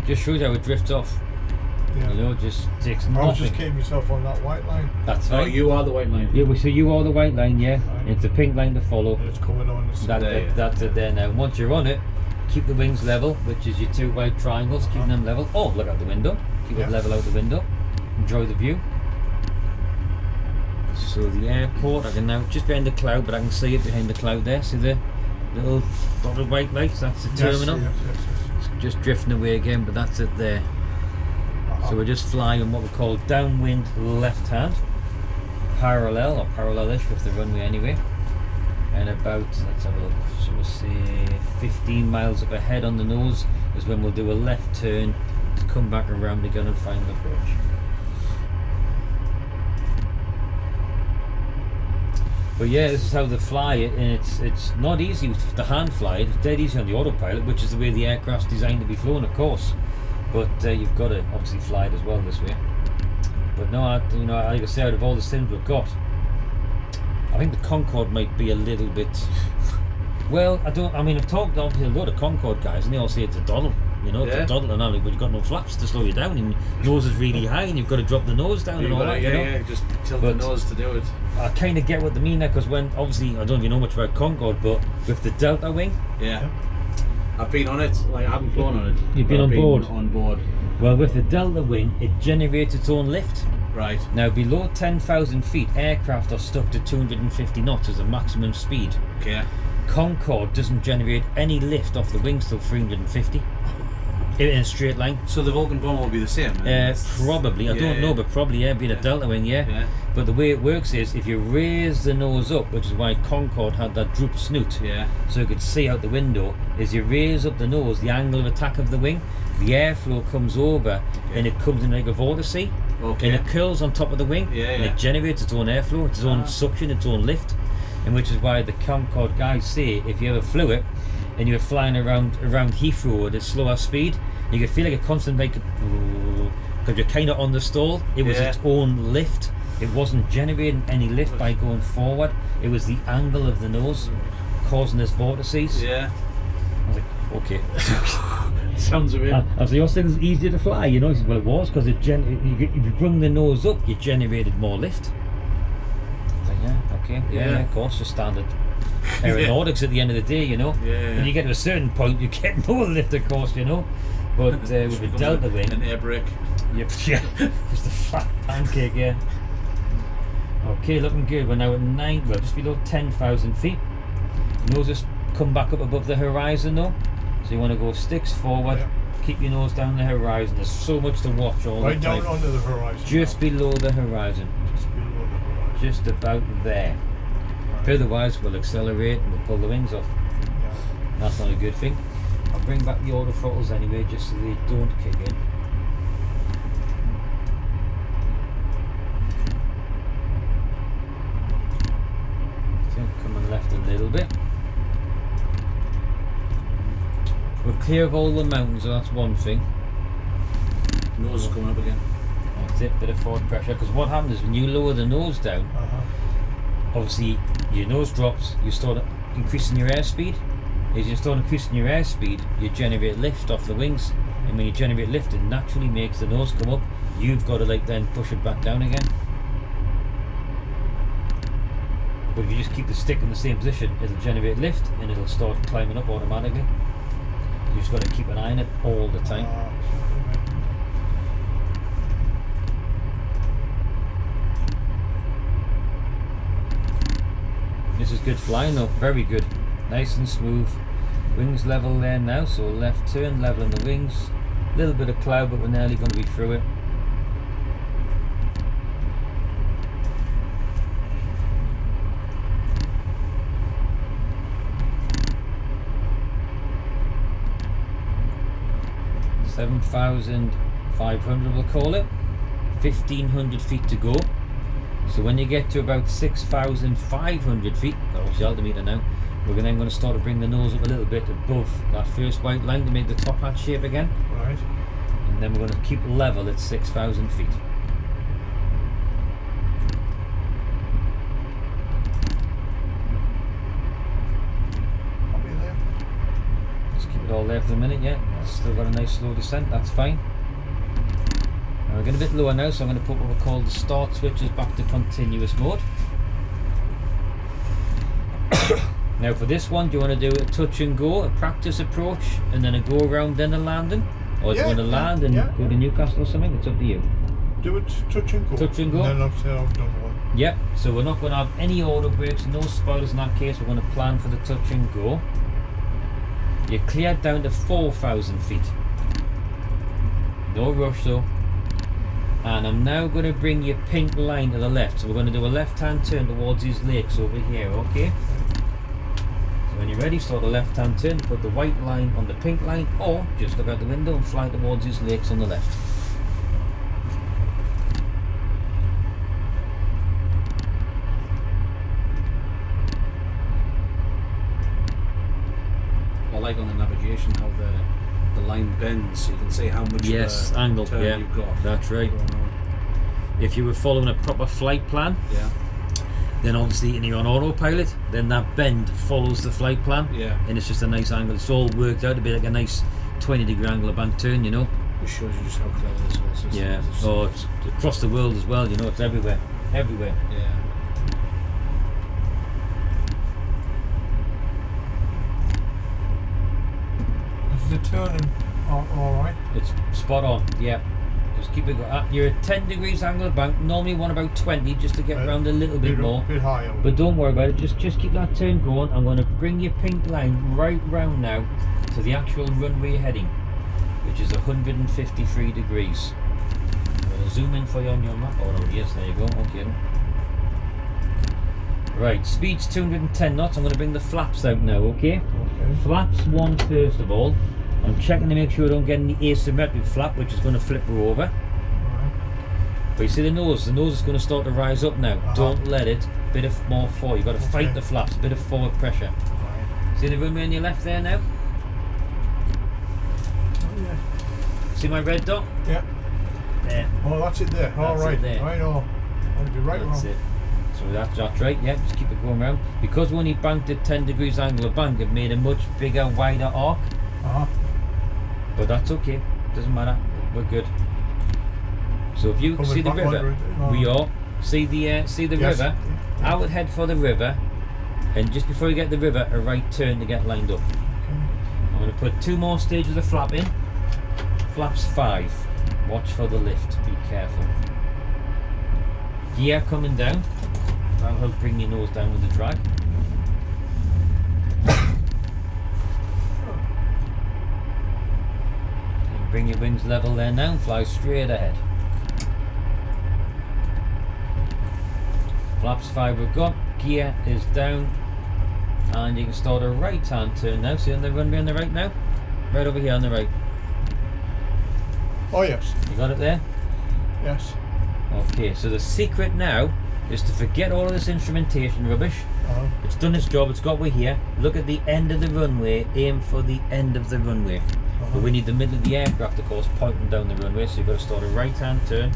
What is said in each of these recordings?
Just shows how it drifts off. Yeah. You know, just takes nothing. I was just keeping myself on that white line. That's Oh, right. you are the white line. Yeah, so you are the white line, yeah. Right. It's the pink line to follow. And it's coming on the That's it there now. Once you're on it, keep the wings level, which is your two white triangles, keeping them level. Oh, look out the window. Keep it level out the window. Enjoy the view. So the airport, I can now, just behind the cloud, but I can see it behind the cloud there. See the little dotted white lights? That's the terminal. Yes. It's just drifting away again, but that's it there. So we're just flying what we call downwind left hand, parallel or parallelish with the runway anyway, and about, let's have a look, so we'll say 15 miles up ahead on the nose is when we'll do a left turn to come back around again and find the approach. But yeah, this is how they fly it, and it's not easy to hand fly it. It's dead easy on the autopilot, which is the way the aircraft's designed to be flown, of course. But you've got to obviously fly it as well this way. But no, like I say, out of all the sims we've got, I think the Concorde might be a little bit. Well, I've talked obviously a lot of Concorde guys, and they all say it's a doddle. You know, it's a doddle, and all, but you've got no flaps to slow you down, and nose is really high, and you've got to drop the nose down and all that. Yeah, just tilt the nose to do it. I kind of get what they mean there, because when obviously I don't know if you know much about Concorde, but with the Delta wing, I've been on it. Like I haven't flown on it. You've been on board. On board. Well, with the Delta wing, it generates its own lift. Right. Now, below 10,000 feet, aircraft are stuck to 250 knots as a maximum speed. Okay. Concorde doesn't generate any lift off the wings till 350 in a straight line. So the Vulcan bomber will be the same? Probably. I don't know, but probably, being a Delta wing, But the way it works is, if you raise the nose up, which is why Concorde had that drooped snoot, so you could see out the window, is you raise up the nose, the angle of attack of the wing, the airflow comes over, and it comes in like a vortice, and it curls on top of the wing, and it generates its own airflow, its own suction, its own lift, and which is why the Concorde guys say, if you ever flew it, and you were flying around Heathrow at a slower speed, you could feel like a constant, like, because you're kind of on the stall. It was its own lift. It wasn't generating any lift by going forward. It was the angle of the nose causing this vortices. Yeah. I was like, okay. Sounds a bit. I was like, you're saying it's easier to fly, you know? He said, well, it was, because if you bring the nose up, you generated more lift. I was like, yeah, okay, yeah, of course, just standard aeronautics at the end of the day, you know. When you get to a certain point, you get no lift, of course, you know. But with the Delta wing, an air brake. Just a flat pancake, Okay, looking good. We're now at just below 10,000 feet. Nose just come back up above the horizon though. So you want to go sticks forward, keep your nose down the horizon. There's so much to watch all the time. Right down under the horizon. Just below the horizon. Just below the horizon. Just about there. Right. Otherwise we'll accelerate and we'll pull the wings off. That's not a good thing. I'll bring back the auto throttles anyway, just so they don't kick in. Coming left a little bit. We're clear of all the mountains, so that's one thing. Nose is coming up again. That's it, bit of forward pressure, because what happens is when you lower the nose down, obviously your nose drops, you start increasing your airspeed. As you start increasing your airspeed, you generate lift off the wings, and when you generate lift, it naturally makes the nose come up. You've got to then push it back down again. But if you just keep the stick in the same position, it'll generate lift and it'll start climbing up automatically. You just got to keep an eye on it all the time. This is good flying though, very good. Nice and smooth. Wings level there now, so left turn, leveling the wings. A little bit of cloud, but we're nearly going to be through it. $7,500 we'll call it. 1,500 feet to go. So when you get to about 6,500 feet, that's the altimeter now, we're then going to start to bring the nose up a little bit above that first white line to make the top hat shape again. Right. And then we're going to keep level at 6,000 feet. I'll be there. Just keep it it all there for the minute, yeah. It's still got a nice slow descent, that's fine. Now we're getting a bit lower now, so I'm going to put what we call the start switches back to continuous mode. Now for this one, do you want to do a touch and go, a practice approach, and then a go around, then a landing? Or do you want to land and go to Newcastle or something? It's up to you. Do it touch and go. Touch and go? And then I've said I've done one. Yep, so we're not going to have any auto brakes, no spoilers in that case. We're going to plan for the touch and go. You're cleared down to 4,000 feet. No rush though. And I'm now going to bring your pink line to the left. So we're going to do a left-hand turn towards these lakes over here, okay? So when you're ready, start a left-hand turn, put the white line on the pink line, or just look out the window and fly towards these lakes on the left. I like on the navigation how the line bends, so you can see how much yes, angle, turn you've got. That's right. If you were following a proper flight plan, then obviously and you're on autopilot, then that bend follows the flight plan, and it's just a nice angle. It's all worked out to be like a nice 20-degree angle of bank turn, you know. It shows you just how clever this whole system is. Oh, it's across the world as well, you know. It's everywhere, everywhere. Yeah. Is the turning alright? It's spot on, yeah. Just keep it going. You're at 10 degrees angle of bank. Normally want about 20 just to get around a little bit more. Bit higher. But don't worry about it. Just keep that turn going. I'm going to bring your pink line right round now to the actual runway you're heading, which is 153 degrees. I'm going to zoom in for you on your map. Oh no, yes, there you go. Okay. Right, speed's 210 knots. I'm going to bring the flaps out now, okay? Flaps one first of all. I'm checking to make sure I don't get any asymmetric flap, which is going to flip her over. But you see the nose is going to start to rise up now. Don't let it. Bit of more forward. You've got to fight the flaps, a bit of forward pressure. See the runway on your left there now? See my red dot? Yeah. There. Oh, that's it there. All right. There. Right on. I'll be right That's around. it. So that's right, yeah, just keep it going round. Because we only banked at 10 degrees angle of bank, it made a much bigger, wider arc. But that's okay, doesn't matter, we're good. So if you can see the river, we are. See the river? I would head for the river, and just before you get the river, a right turn to get lined up. I'm going to put 2 more stages of flap in. Flaps 5. Watch for the lift, be careful. Gear coming down. That'll help bring your nose down with the drag. Bring your wings level there now and fly straight ahead. Flaps 5 we've got, gear is down, and you can start a right hand turn now. See on the runway on the right now? Right over here on the right. Oh yes. You got it there? Yes. Okay, so the secret now is to forget all of this instrumentation rubbish. It's done its job, it's got we're here. Look at the end of the runway, aim for the end of the runway. But we need the middle of the aircraft, of course, pointing down the runway, so you've got to start a right hand turn.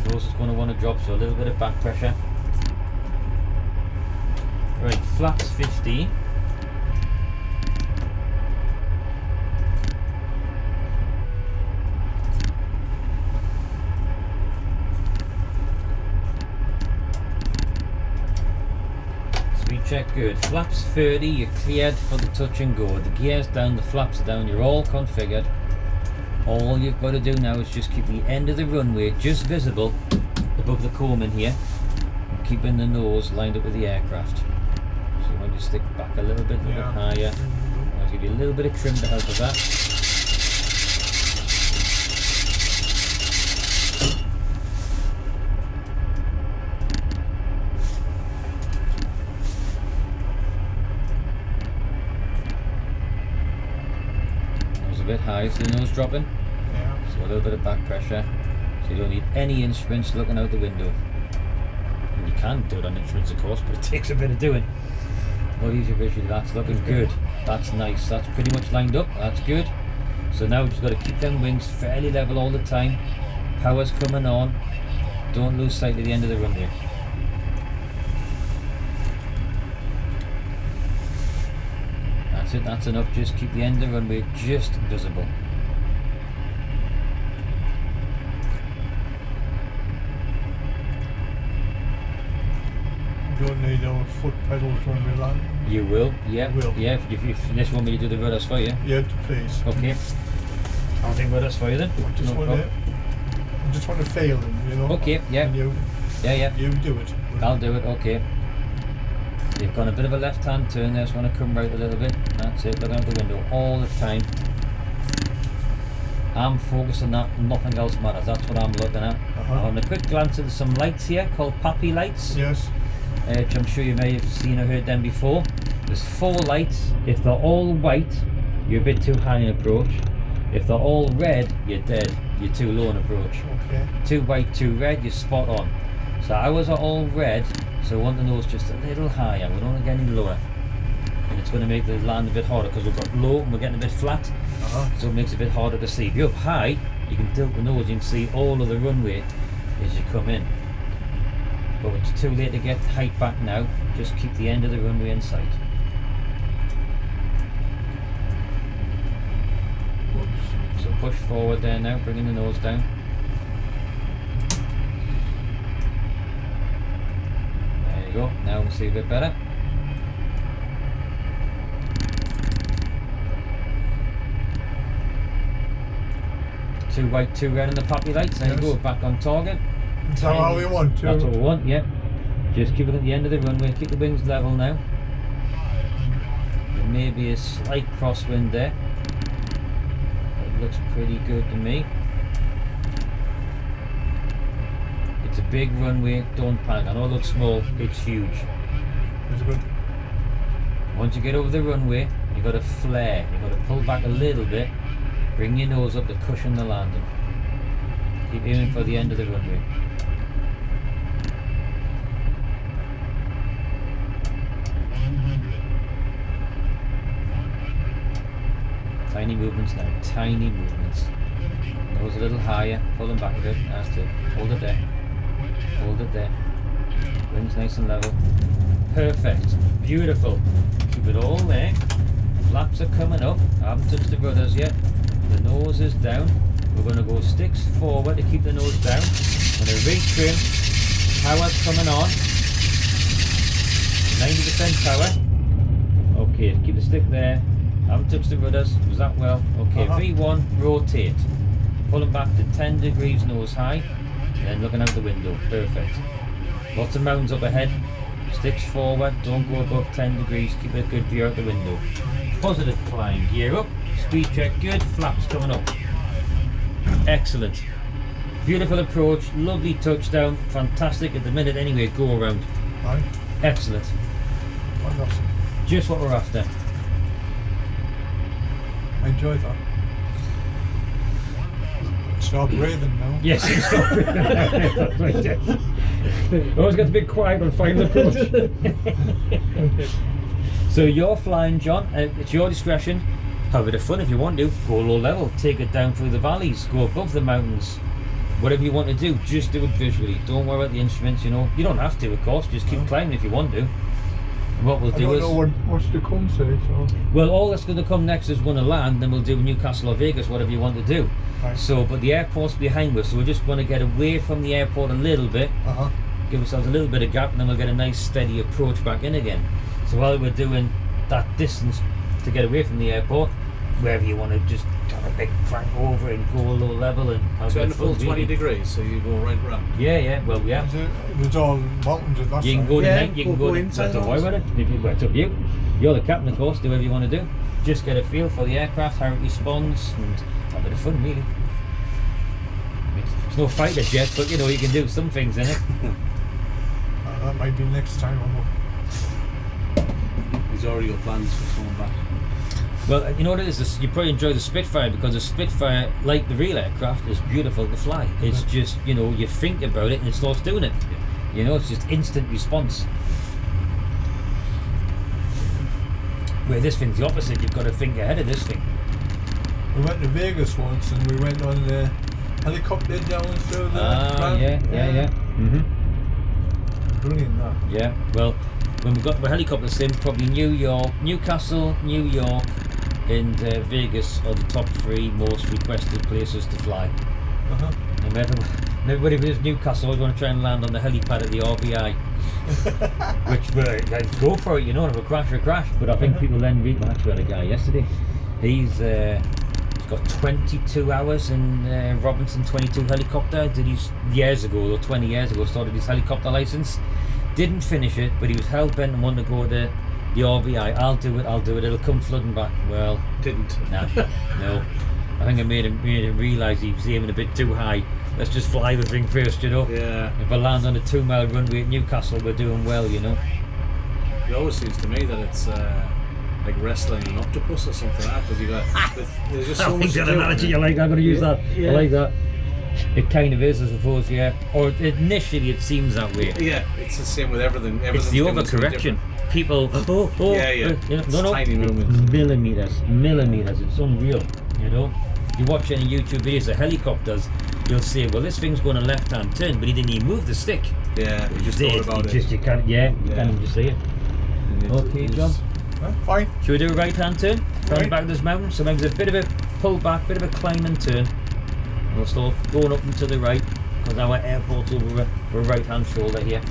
Nose is going to want to drop, so a little bit of back pressure. Right, flaps 15. Check good. Flaps 30, you're cleared for the touch and go. The gear's down, the flaps are down, you're all configured. All you've got to do now is just keep the end of the runway just visible above the comb in here, and keeping the nose lined up with the aircraft. So you want to stick back a little bit higher. I'll give you a little bit of trim to help with that. Bit high, so the nose dropping. So a little bit of back pressure, so you don't need any instruments looking out the window. And you can do it on instruments, of course, but it takes a bit of doing. Not easy visually. That's looking good. That's nice. That's pretty much lined up. That's good. So now we've just got to keep them wings fairly level all the time. Power's coming on. Don't lose sight of the end of the runway. That's it, that's enough. Just keep the end of the runway just visible. You don't need no foot pedals when we land. You will, yeah. Will. Yeah, if you just want me to do the rudders for you. Yeah, please. Okay. I'll do rudders for you then. I just No want problem. to. I just want to fail them, you know. Okay, yeah. And Yeah. you do it. I'll do it, okay. You've got a bit of a left-hand turn there, so I want to come right a little bit. That's it, looking out the window all the time. I'm focused on that, nothing else matters. That's what I'm looking at. I'm having a quick glance at some lights here called Pappy lights. Yes. Which I'm sure you may have seen or heard them before. There's 4 lights. If they're all white, you're a bit too high in approach. If they're all red, you're dead. You're too low in approach. Okay. 2 white, 2 red, you're spot on. So ours are all red, so I want the nose just a little higher. We don't want to get any lower. And it's going to make the land a bit harder because we've got low and we're getting a bit flat. So it makes it a bit harder to see. If you're up high, you can tilt the nose, you can see all of the runway as you come in. But it's too late to get height back now. Just keep the end of the runway in sight. So push forward there now, bringing the nose down. There you go, now we'll see a bit better. Two white, 2 red in the poppy lights, there you go, back on target. Is that how we want to? That's what we want, yeah. Just keep it at the end of the runway, keep the wings level now. There may be a slight crosswind there. It looks pretty good to me. It's a big runway, don't panic. I know it looks small, it's huge. It's good. Once you get over the runway, you've got to flare. You've got to pull back a little bit, bring your nose up to cushion the landing. Keep aiming for the end of the runway. Tiny movements now, tiny movements. Nose a little higher, pull them back a bit, that's it. Hold it there. Hold it there. Wings nice and level. Perfect. Beautiful. Keep it all there. Flaps are coming up. I haven't touched the rudders yet. The nose is down. We're going to go sticks forward to keep the nose down. I'm going to retrim. Power's coming on. 90% power. Okay, keep the stick there. I haven't touched the rudders. Was that well? Okay, V1, rotate. Pull them back to 10 degrees nose high. Then looking out the window. Perfect. Lots of mountains up ahead. Sticks forward. Don't go above 10 degrees. Keep a good view out the window. Positive climb. Gear up. Speed check good. Flaps coming up. Excellent. Beautiful approach. Lovely touchdown. Fantastic at the minute anyway. Go around. Aye. Excellent. Wonderful. Just what we're after. I enjoyed that. Stop breathing now. Yes, stop it. That's right, yes. Always got to be quiet on final approach. So you're flying, John. It's your discretion. Have a bit of fun if you want to. Go low level. Take it down through the valleys. Go above the mountains. Whatever you want to do, just do it visually. Don't worry about the instruments, you know. You don't have to, of course. Just keep climbing if you want to. And what we'll do is... I don't know what's to come, say, so... Well, all that's going to come next is going to land, then we'll do Newcastle or Vegas, whatever you want to do. Right. So, but the airport's behind us, so we're just going to get away from the airport a little bit, give ourselves a little bit of gap, and then we'll get a nice steady approach back in again. So while we're doing that distance to get away from the airport, wherever you want to just have a big crank over and go low level and have Turn a the full 20 degrees, so you go right round. Yeah, well, yeah. It's all mountains at that You can side. go to Yeah, night, you can go to, inside don't worry about it. It's up to you. You're the captain, of course, do whatever you want to do. Just get a feel for the aircraft, how it responds, and have a bit of fun, really. It's no fighter jet, but you know, you can do some things in it. That might be next time. He's already got plans for coming back. Well, you know what it is? You probably enjoy the Spitfire because the Spitfire, like the real aircraft, is beautiful to fly. It's just, you know, you think about it and it starts doing it. You know, it's just instant response. Where this thing's the opposite, you've got to think ahead of this thing. We went to Vegas once and we went on the helicopter down through the Yeah. brilliant that. Yeah, well, when we got the helicopter sim, probably New York, Newcastle, New York, and Vegas are the top 3 most requested places to fly. And everybody who's Newcastle always want to try and land on the helipad at the RVI. Which, I'd go for it, you know, if a crash, but I think people then read, well, actually, I had a guy yesterday, he's got 22 hours in Robinson 22 helicopter, did his years ago, or 20 years ago, started his helicopter license, didn't finish it, but he was hell-bent and wanted to go to the RVI. I'll do it, it'll come flooding back. Well, Didn't. nah, no. I think I made him realise he was aiming a bit too high. Let's just fly the thing first, you know. Yeah. If I land on a 2-mile runway at Newcastle, we're doing well, you know. It always seems to me that it's like wrestling an octopus or something like that, because you got there's just so much to do. Analogy you like, I'm going to use that. Yeah. I like that. It kind of is, I suppose, yeah. Or initially it seems that way. Yeah, it's the same with everything. It's the overcorrection. People, Yeah. you know, It's no, tiny movements. Millimeters. It's unreal, you know. You watch any YouTube videos of helicopters, you'll say, well, this thing's going a left-hand turn, but he didn't even move the stick. Yeah, you just thought about it. You can't even just say it. Okay, John. Fine. Should we do a right-hand turn? Round Right. back of this mountain. So maybe there's a bit of a pull back, bit of a climb and turn. And we'll start going up and to the right, because our airport's over a right-hand shoulder here.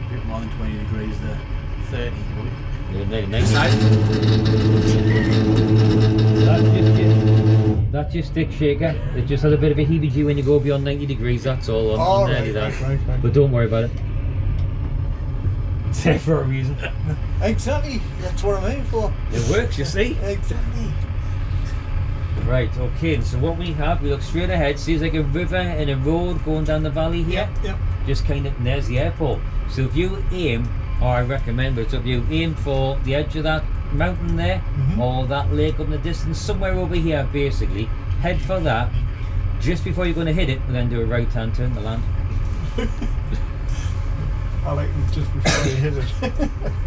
A bit more than 20 degrees there. 30. That's your stick shaker. It just has a bit of a heebie-jeebie when you go beyond 90 degrees, that's all. On nearly that. Right. But don't worry about it. It's there for a reason. Exactly. That's what I'm aiming for. It works, you see. Exactly. Right, okay, and so what we have, we look straight ahead, see there's like a river and a road going down the valley here. Yep. Just kind of, and there's the airport. So if you aim, or I recommend, but if you aim for the edge of that mountain there, or that lake up in the distance, somewhere over here basically, head for that. Just before you're going to hit it, and then do a right-hand turn to land. I like it just before you hit it.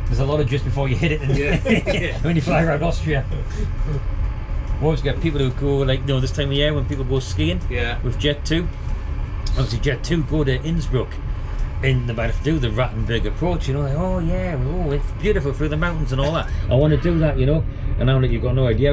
There's a lot of just before you hit it, and when you fly around Austria. We always get people who go, like, you know, this time of year when people go skiing with Jet 2. Obviously Jet 2 go to Innsbruck, and they might have to do the Rattenberg approach, you know, like, oh yeah, it's beautiful through the mountains and all that. I want to do that, you know, and now that you've got no idea